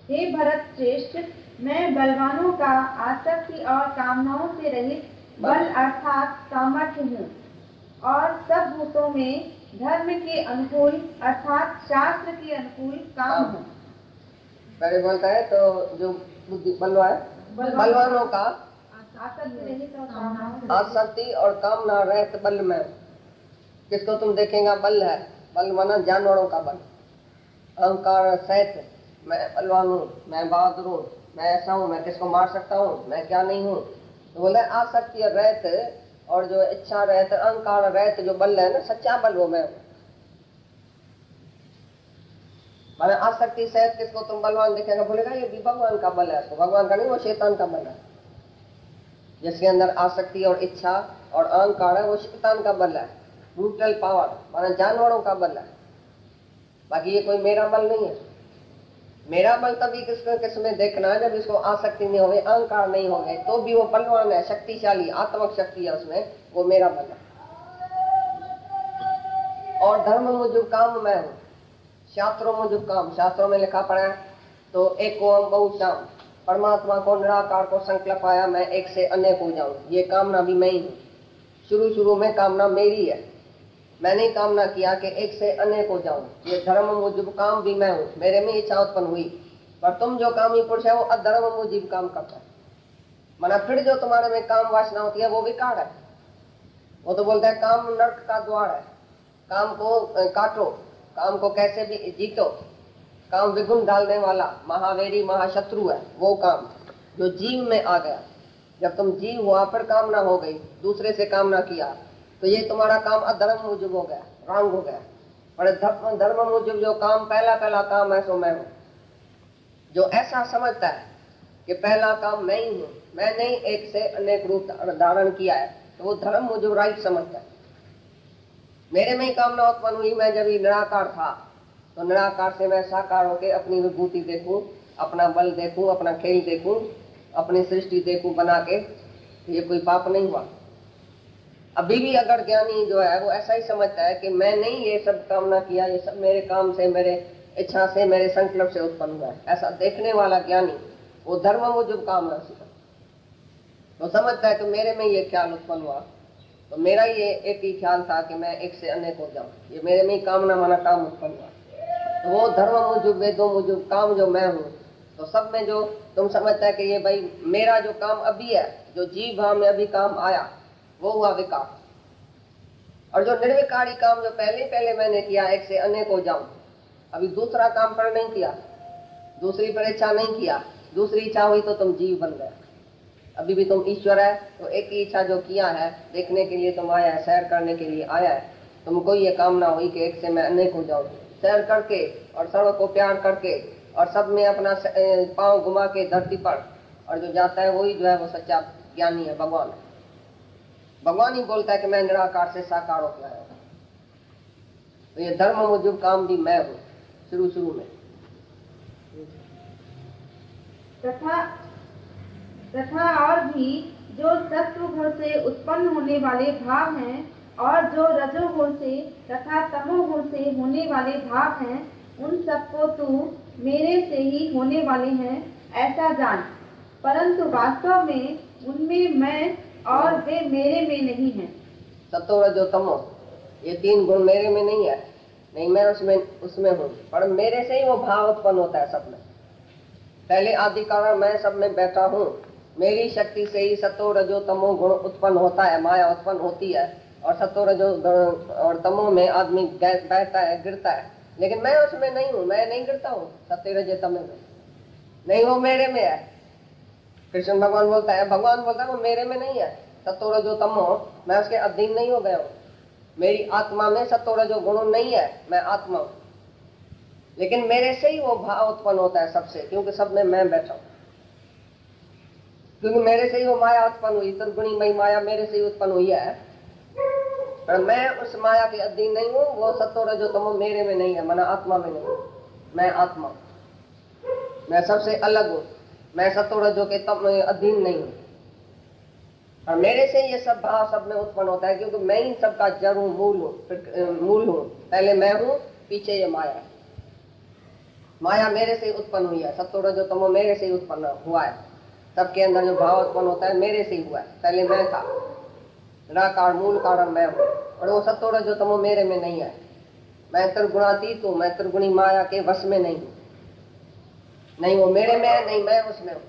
हे भरत श्रेष्ठ, मैं बलवानों का आसक्ति और कामनाओं से रहित बल अर्थात सामर्थ्य हूँ, और सब भूतों में धर्म के अनुकूल अर्थात शास्त्र के अनुकूल काम हूँ। पहले बोलता है तो जो बुद्धि बलवानों का आसक्ति और कामना रहित बल में। किसको तुम देखेगा बल है, बल माना जानवरों का बल, अहंकार सहित मैं बलवान हूँ, मैं बहादुर हूँ, मैं ऐसा हूँ, मैं किसको मार सकता हूँ, मैं क्या नहीं हूँ। तो बोले आसक्ति रहित और जो इच्छा रहित अहंकार रहित जो बल है ना, सच्चा बल वो मैं हूँ। माने आसक्ति सहित किसको तुम बलवान देखेगा, बोलेगा ये भी भगवान का बल है, तो भगवान का नहीं, वो शैतान का बल है। जिसके अंदर आसक्ति और इच्छा और अहंकार है वो शैतान का बल है, ब्रूटल पावर माने जानवरों का बल है। बाकी ये कोई मेरा बल नहीं है। मेरा बल तभी किसमें देखना है जब इसको आसक्ति नहीं होगी, अहंकार नहीं होगी, तो भी वो बलवान है, शक्तिशाली आत्मक शक्ति है उसमें, वो मेरा बल है। और धर्म मुझे काम मैं हूँ, शास्त्रों मुझे काम, शास्त्रों में लिखा पड़ा है तो एक ओम बहुश्याम, परमात्मा को निराकार को संकल्प आया मैं एक से अनेक हो जाऊं, ये कामना भी मैं ही हूँ। शुरू में कामना मेरी है, मैंने कामना किया कि एक से अनेक हो जाऊं, ये धर्म मुजिब काम भी मैं हूँ, मेरे में इच्छा उत्पन्न हुई। पर तुम जो कामी पुरुष है वो अधर्म मुजिब काम करता है, माना फिर जो तुम्हारे में काम वासना होती है वो विकार है। वो तो बोलता है काम नरक का द्वार है, काम को काटो, काम को कैसे भी जीतो, काम विघुन डालने वाला महावेरी महाशत्रु है वो काम जो जीव में आ गया। जब तुम जीव हुआ फिर कामना हो गई, दूसरे से कामना किया, तो ये तुम्हारा काम अधर्म मुजिब हो गया, रॉन्ग हो गया। पर धर्म मुजिब जो काम पहला काम है सो मैं हूँ। जो ऐसा समझता है कि पहला काम मैं ही हूँ, मैंने एक से अनेक रूप धारण किया है, तो वो धर्म मुजिब राइट समझता है। मेरे में ही कामना उत्पन्न हुई, मैं जब निराकार था तो निराकार से मैं साकार होकर अपनी विभूति देखूं, अपना बल देखूं, अपना खेल देखूं, अपनी सृष्टि देखूं बना के, ये कोई पाप नहीं हुआ। अभी भी अगर ज्ञानी जो है वो ऐसा ही समझता है कि मैं नहीं ये सब कामना किया, ये सब मेरे काम से, मेरे इच्छा से, मेरे संकल्प से उत्पन्न हुआ है, ऐसा देखने वाला ज्ञानी वो धर्म मुजिब कामना से तो समझता है कि मेरे में ये ख्याल उत्पन्न हुआ, तो मेरा ये एक ही ख्याल था कि मैं एक से अनेक हो जाऊं, ये मेरे में ही कामना माना काम उत्पन्न हुआ। तो वो धर्म मुजिब वेदों मुजिब काम जो मैं हूँ, तो सब में जो तुम समझता है कि ये भाई मेरा जो काम अभी है, जो जीव भाव में अभी काम आया, वो हुआ विकार। और जो निर्विकारी काम जो पहले मैंने किया, एक से अनेक हो जाऊं, अभी दूसरा काम पर नहीं किया, दूसरी पर इच्छा नहीं किया, दूसरी इच्छा हुई तो तुम जीव बन गए। अभी भी तुम ईश्वर है, तो एक ही इच्छा जो किया है, देखने के लिए तुम आया है, सैर करने के लिए आया है, तुमको ये कामना हुई कि एक से मैं अनेक हो जाऊं, सैर करके और सर्व को प्यार करके और सब में अपना पांव घुमा के धरती पर, और जो जाता है वही जो है वो सच्चा ज्ञानी है, भगवान है। भगवान ही बोलता है कि मैं निराकार से साकार हो गया है। तो ये धर्म मुजिब काम भी मैं हूँ शुरू में। तथा और भी जो सत्वगुण से उत्पन्न होने वाले भाव हैं और जो रजोगुण से तथा तमोगुण से होने वाले भाव हैं, उन सबको तू मेरे से ही होने वाले हैं ऐसा जान, परंतु वास्तव में उनमें मैं और वे मेरे में नहीं हैं। सत्व रजो तमो ये तीन गुण मेरे में नहीं है, नहीं मैं उसमें हूँ, पर मेरे से ही वो भाव उत्पन्न होता है सब में। पहले आदि कारण मैं सब में बैठा हूँ, मेरी शक्ति से ही सत्व रजो तमो गुण उत्पन्न होता है, माया उत्पन्न होती है, और सत्व रजो और तमो में आदमी बैठता है, गिरता है, लेकिन मैं उसमें नहीं हूँ, मैं नहीं गिरता हूँ सत्य रजो तमो में, नहीं वो मेरे में है। कृष्ण भगवान बोलता है, भगवान बोलता है वो मेरे में नहीं है सत्व रजो तमो, मैं उसके अधीन नहीं हो गया हूँ, मेरी आत्मा में सत्व रजो गुण नहीं है, मैं आत्मा हूँ, लेकिन मेरे से ही वो भाव उत्पन्न होता है सबसे, क्योंकि सब में मैं बैठा हूँ, क्योंकि मेरे से ही वो माया उत्पन्न हुई, त्रिगुणी मई माया मेरे से ही उत्पन्न हुई है, पर मैं उस माया के अधीन नहीं हूँ, वो सत्व रजो तमो मेरे में नहीं है, मना आत्मा में नहीं, मैं आत्मा, मैं सबसे अलग हूँ, मैं सत्व रजो के तम अधीन नहीं हूँ, और मेरे से ये सब भाव सब में उत्पन्न होता है, क्योंकि मैं ही सबका जड़ हूँ, मूल हूँ, पहले मैं हूँ, पीछे ये माया है। माया मेरे से उत्पन्न हुई है, सत्व रजो तमो मेरे से ही उत्पन्न हुआ है। सबके अंदर जो भाव उत्पन्न होता है मेरे से ही हुआ है। पहले मैं था, निराकार मूल कारण मैं हूँ, और वो सत्व रजो तमो मेरे में नहीं है। मैं त्रिगुणातीत हूँ, मैं त्रिगुणी माया के वश में नहीं हूँ। नहीं वो मेरे में है, नहीं मैं उसमें हूँ।